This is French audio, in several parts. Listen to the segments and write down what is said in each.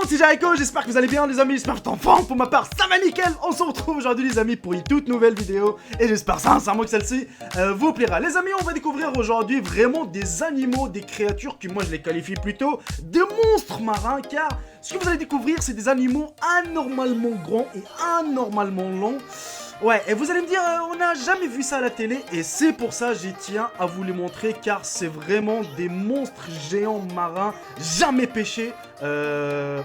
c'est Jericho, j'espère que vous allez bien les amis, j'espère que vous êtes en forme. Pour ma part, ça va nickel. On se retrouve aujourd'hui les amis pour une toute nouvelle vidéo. Et j'espère sincèrement que celle-ci vous plaira. Les amis, on va découvrir aujourd'hui vraiment des animaux, des créatures que moi je les qualifie plutôt de monstres marins. Car ce que vous allez découvrir, c'est des animaux anormalement grands et anormalement longs. Ouais, et vous allez me dire, on n'a jamais vu ça à la télé, et c'est pour ça j'y tiens à vous les montrer, car c'est vraiment des monstres géants marins, jamais pêchés. Je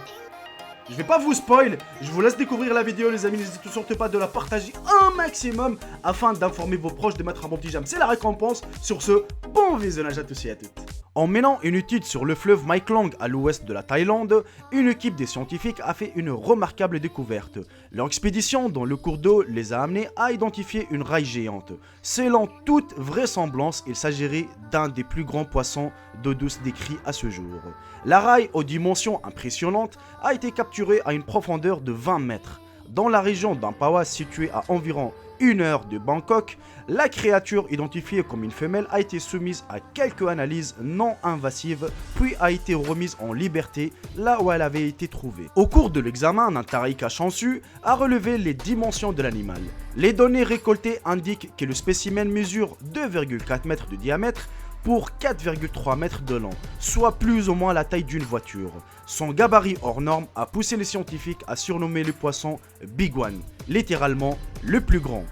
vais pas vous spoil, je vous laisse découvrir la vidéo les amis, n'hésitez surtout pas de la partager un maximum, afin d'informer vos proches, de mettre un bon petit j'aime, c'est la récompense. Sur ce, bon visionnage à tous et à toutes. En menant une étude sur le fleuve Mekong à l'ouest de la Thaïlande, une équipe des scientifiques a fait une remarquable découverte. Leur expédition dans le cours d'eau les a amenés à identifier une raille géante. Selon toute vraisemblance, il s'agirait d'un des plus grands poissons d'eau douce décrits à ce jour. La raille, aux dimensions impressionnantes, a été capturée à une profondeur de 20 mètres. Dans la région d'Ampawah, située à environ 1 heure de Bangkok, la créature identifiée comme une femelle a été soumise à quelques analyses non invasives, puis a été remise en liberté là où elle avait été trouvée. Au cours de l'examen, Nantarika Chansu a relevé les dimensions de l'animal. Les données récoltées indiquent que le spécimen mesure 2,4 mètres de diamètre pour 4,3 mètres de long, soit plus ou moins la taille d'une voiture. Son gabarit hors norme a poussé les scientifiques à surnommer le poisson Big One, littéralement le plus grand.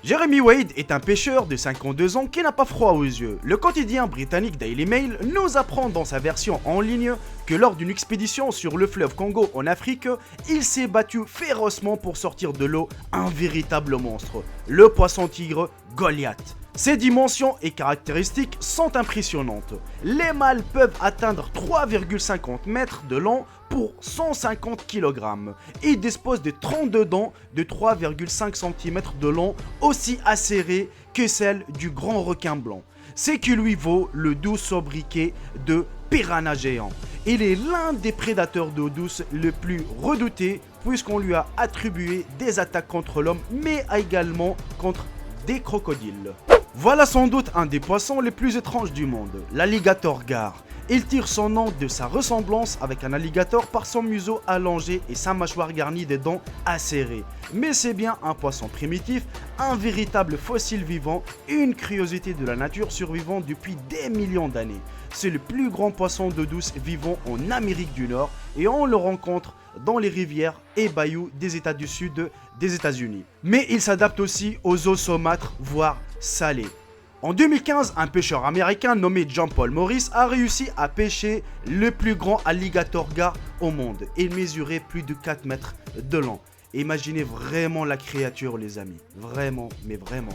Jeremy Wade est un pêcheur de 52 ans qui n'a pas froid aux yeux. Le quotidien britannique Daily Mail nous apprend dans sa version en ligne que lors d'une expédition sur le fleuve Congo en Afrique, il s'est battu férocement pour sortir de l'eau un véritable monstre, le poisson tigre Goliath. Ses dimensions et caractéristiques sont impressionnantes. Les mâles peuvent atteindre 3,50 mètres de long pour 150 kg. Ils disposent de 32 dents de 3,5 cm de long, aussi acérées que celles du grand requin blanc. Ce qui lui vaut le doux sobriquet de piranha géant. Il est l'un des prédateurs d'eau douce le plus redouté puisqu'on lui a attribué des attaques contre l'homme mais également contre des crocodiles. Voilà sans doute un des poissons les plus étranges du monde, l'alligator gar. Il tire son nom de sa ressemblance avec un alligator par son museau allongé et sa mâchoire garnie des dents acérées. Mais c'est bien un poisson primitif, un véritable fossile vivant, une curiosité de la nature survivant depuis des millions d'années. C'est le plus grand poisson d'eau douce vivant en Amérique du Nord et on le rencontre dans les rivières et bayous des États du Sud des États-Unis. Mais il s'adapte aussi aux eaux saumâtres, voire salées. En 2015, un pêcheur américain nommé John Paul Morris a réussi à pêcher le plus grand alligator gar au monde. Il mesurait plus de 4 mètres de long. Imaginez vraiment la créature les amis, vraiment, mais vraiment.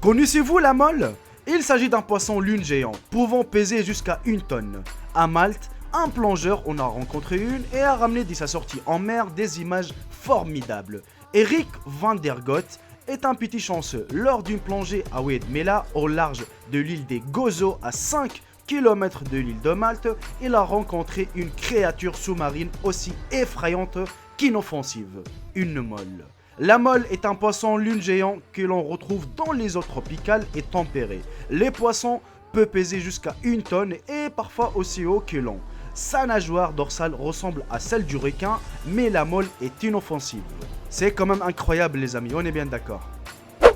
Connaissez-vous la mole ? Il s'agit d'un poisson lune géant, pouvant peser jusqu'à 1 tonne. À Malte, un plongeur en a rencontré une et a ramené dès sa sortie en mer des images formidables. Eric van der Gott est un petit chanceux. Lors d'une plongée à Weidmela, au large de l'île des Gozo, à 5 km de l'île de Malte, il a rencontré une créature sous-marine aussi effrayante qu'inoffensive, une mole. La mole est un poisson lune géant que l'on retrouve dans les eaux tropicales et tempérées. Les poissons peuvent peser jusqu'à 1 tonne et parfois aussi haut que long. Sa nageoire dorsale ressemble à celle du requin, mais la mole est inoffensive. C'est quand même incroyable les amis, on est bien d'accord.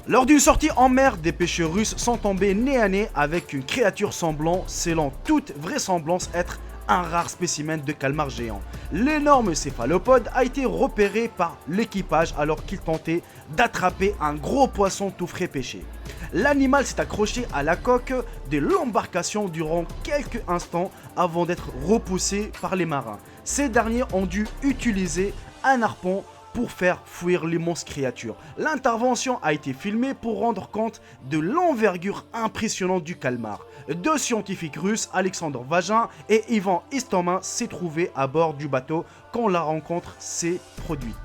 Lors d'une sortie en mer, des pêcheurs russes sont tombés nez à nez avec une créature semblant, selon toute vraisemblance, être un rare spécimen de calmar géant. L'énorme céphalopode a été repéré par l'équipage alors qu'il tentait d'attraper un gros poisson tout frais pêché. L'animal s'est accroché à la coque de l'embarcation durant quelques instants avant d'être repoussé par les marins. Ces derniers ont dû utiliser un harpon pour faire fuir l'immense créature. L'intervention a été filmée pour rendre compte de l'envergure impressionnante du calmar. 2 scientifiques russes, Alexandre Vagin et Ivan Istomin, s'est trouvé à bord du bateau quand la rencontre s'est produite.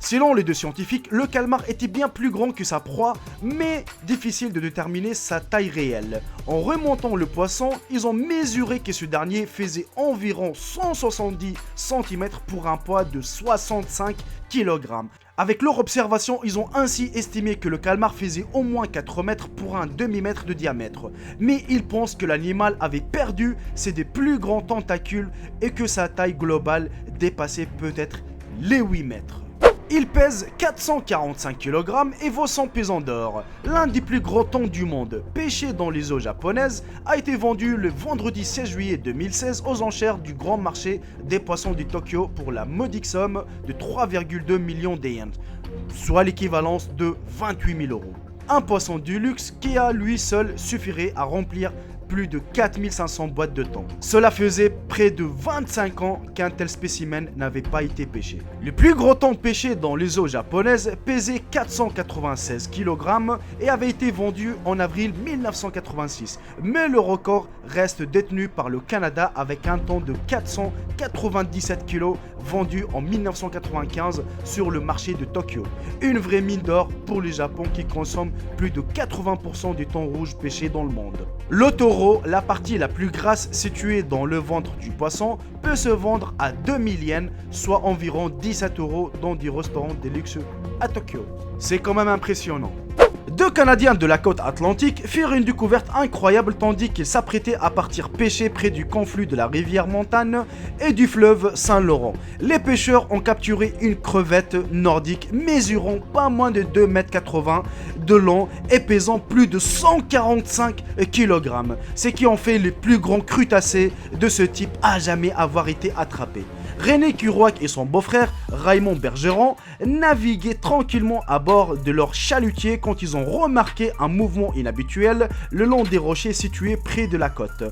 Selon les deux scientifiques, le calmar était bien plus grand que sa proie, mais difficile de déterminer sa taille réelle. En remontant le poisson, ils ont mesuré que ce dernier faisait environ 170 cm pour un poids de 65 kg. Avec leur observation, ils ont ainsi estimé que le calmar faisait au moins 4 mètres pour un demi-mètre de diamètre. Mais ils pensent que l'animal avait perdu ses des plus grands tentacules et que sa taille globale dépassait peut-être les 8 mètres. Il pèse 445 kg et vaut 100 pesant d'or. L'un des plus gros thons du monde, pêché dans les eaux japonaises, a été vendu le vendredi 16 juillet 2016 aux enchères du grand marché des poissons de Tokyo pour la modique somme de 3,2 millions d'yens, soit l'équivalence de 28 000 euros. Un poisson du luxe qui à lui seul suffirait à remplir plus de 4500 boîtes de thon. Cela faisait près de 25 ans qu'un tel spécimen n'avait pas été pêché. Le plus gros thon pêché dans les eaux japonaises pesait 496 kg et avait été vendu en avril 1986. Mais le record reste détenu par le Canada avec un thon de 497 kg vendu en 1995 sur le marché de Tokyo. Une vraie mine d'or pour le Japon qui consomme plus de 80% du thon rouge pêché dans le monde. Le taureau, la partie la plus grasse située dans le ventre du poisson, peut se vendre à 2000 yens, soit environ 17 € dans des restaurants de luxe à Tokyo. C'est quand même impressionnant. Deux Canadiens de la côte atlantique firent une découverte incroyable tandis qu'ils s'apprêtaient à partir pêcher près du confluent de la rivière Montagne et du fleuve Saint-Laurent. Les pêcheurs ont capturé une crevette nordique mesurant pas moins de 2,80 m de long et pesant plus de 145 kg, ce qui en fait les plus grands crustacés de ce type à jamais avoir été attrapés. René Curoic et son beau-frère Raymond Bergeron naviguaient tranquillement à bord de leur chalutier quand ils ont remarqué un mouvement inhabituel le long des rochers situés près de la côte.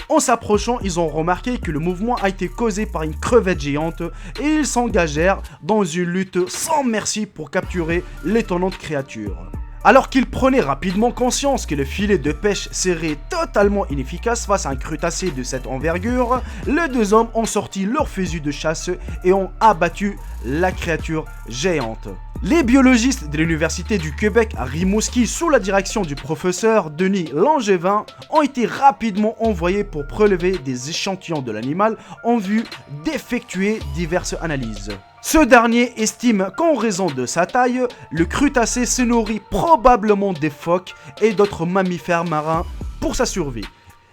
En s'approchant, ils ont remarqué que le mouvement a été causé par une crevette géante et ils s'engagèrent dans une lutte sans merci pour capturer l'étonnante créature. Alors qu'ils prenaient rapidement conscience que le filet de pêche serait totalement inefficace face à un crustacé de cette envergure, les deux hommes ont sorti leur fusil de chasse et ont abattu la créature géante. Les biologistes de l'Université du Québec à Rimouski, sous la direction du professeur Denis Langevin, ont été rapidement envoyés pour prélever des échantillons de l'animal en vue d'effectuer diverses analyses. Ce dernier estime qu'en raison de sa taille, le crustacé se nourrit probablement des phoques et d'autres mammifères marins pour sa survie.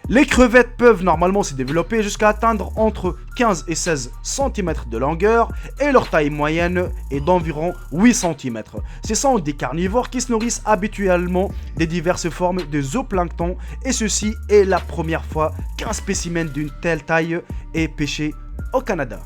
Les crevettes peuvent normalement se développer jusqu'à atteindre entre 15 et 16 cm de longueur et leur taille moyenne est d'environ 8 cm. Ce sont des carnivores qui se nourrissent habituellement des diverses formes de zooplancton et ceci est la première fois qu'un spécimen d'une telle taille est pêché au Canada.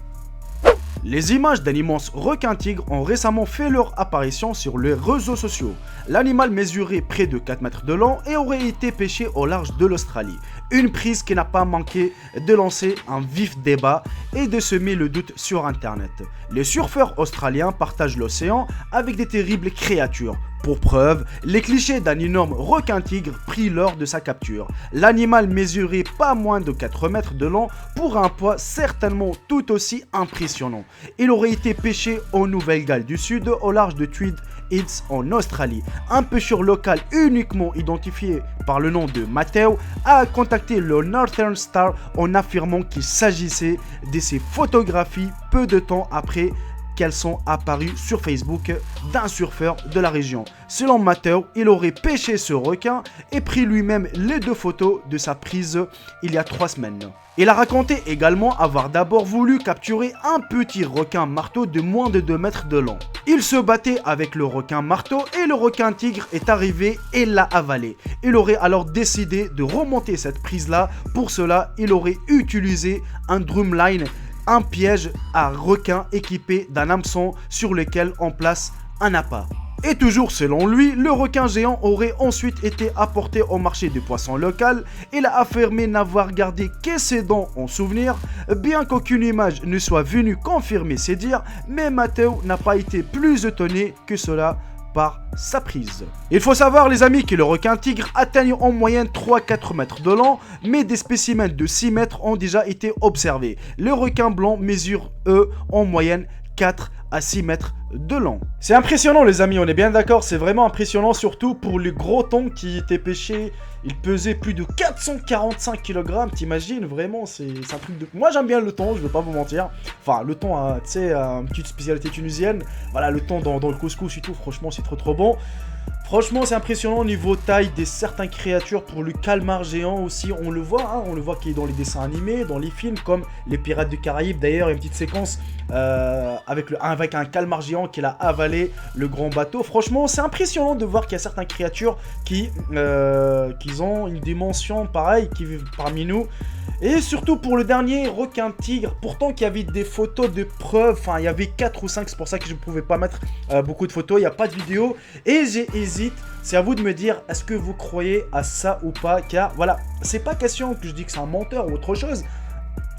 Les images d'un immense requin-tigre ont récemment fait leur apparition sur les réseaux sociaux. L'animal mesurait près de 4 mètres de long et aurait été pêché au large de l'Australie. Une prise qui n'a pas manqué de lancer un vif débat et de semer le doute sur internet. Les surfeurs australiens partagent l'océan avec des terribles créatures. Pour preuve, les clichés d'un énorme requin-tigre pris lors de sa capture. L'animal mesurait pas moins de 4 mètres de long pour un poids certainement tout aussi impressionnant. Il aurait été pêché en Nouvelle-Galles du Sud au large de Tweed Heads en Australie. Un pêcheur local uniquement identifié par le nom de Matteo a contacté le Northern Star en affirmant qu'il s'agissait de ses photographies peu de temps après qu'elles sont apparues sur Facebook d'un surfeur de la région. Selon Matteo, il aurait pêché ce requin et pris lui-même les 2 photos de sa prise il y a 3 semaines. Il a raconté également avoir d'abord voulu capturer un petit requin marteau de moins de 2 mètres de long. Il se battait avec le requin marteau et le requin tigre est arrivé et l'a avalé. Il aurait alors décidé de remonter cette prise-là. Pour cela, il aurait utilisé un drumline, un piège à requin équipé d'un hameçon sur lequel on place un appât. Et toujours selon lui, le requin géant aurait ensuite été apporté au marché du poisson local. Il a affirmé n'avoir gardé que ses dents en souvenir, bien qu'aucune image ne soit venue confirmer ses dires, mais Matteo n'a pas été plus étonné que cela par sa prise. Il faut savoir les amis que le requin tigre atteigne en moyenne 3-4 mètres de long, mais des spécimens de 6 mètres ont déjà été observés. Le requin blanc mesure eux en moyenne 4 à 6 mètres de long. C'est impressionnant les amis, on est bien d'accord, c'est vraiment impressionnant, surtout pour le gros thon qui était pêché. Il pesait plus de 445 kg, t'imagines, vraiment, c'est un truc de... Moi j'aime bien le thon, je vais pas vous mentir. Enfin, le thon, tu sais, une petite spécialité tunisienne. Voilà, le thon dans le couscous et tout, franchement, c'est trop bon. Franchement, c'est impressionnant au niveau taille des certaines créatures. Pour le calmar géant aussi, on le voit, hein, on le voit qui est dans les dessins animés, dans les films, comme les Pirates des Caraïbes. D'ailleurs, il y a une petite séquence avec un calmar géant qui a avalé le grand bateau. Franchement, c'est impressionnant de voir qu'il y a certaines créatures qui ont une dimension pareille, qui vivent parmi nous. Et surtout pour le dernier, requin tigre, pourtant qu'il y avait des photos de preuves, enfin il y avait 4 ou 5, c'est pour ça que je ne pouvais pas mettre beaucoup de photos, il n'y a pas de vidéo. Et j'hésite, c'est à vous de me dire, est-ce que vous croyez à ça ou pas? Car voilà, c'est pas question que je dis que c'est un menteur ou autre chose.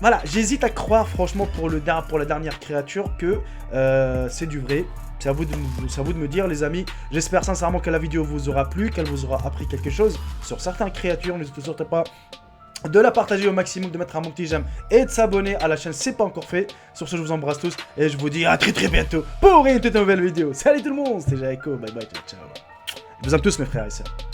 Voilà, j'hésite à croire franchement pour la dernière créature que c'est du vrai. C'est à vous de me dire les amis. J'espère sincèrement que la vidéo vous aura plu, qu'elle vous aura appris quelque chose sur certaines créatures. N'hésitez surtout pas de la partager au maximum, de mettre un bon petit j'aime et de s'abonner à la chaîne si c'est pas encore fait. Sur ce, je vous embrasse tous et je vous dis à très bientôt pour une toute nouvelle vidéo. Salut tout le monde, c'était Jaeko, bye bye, ciao. Je vous aime tous mes frères et sœurs.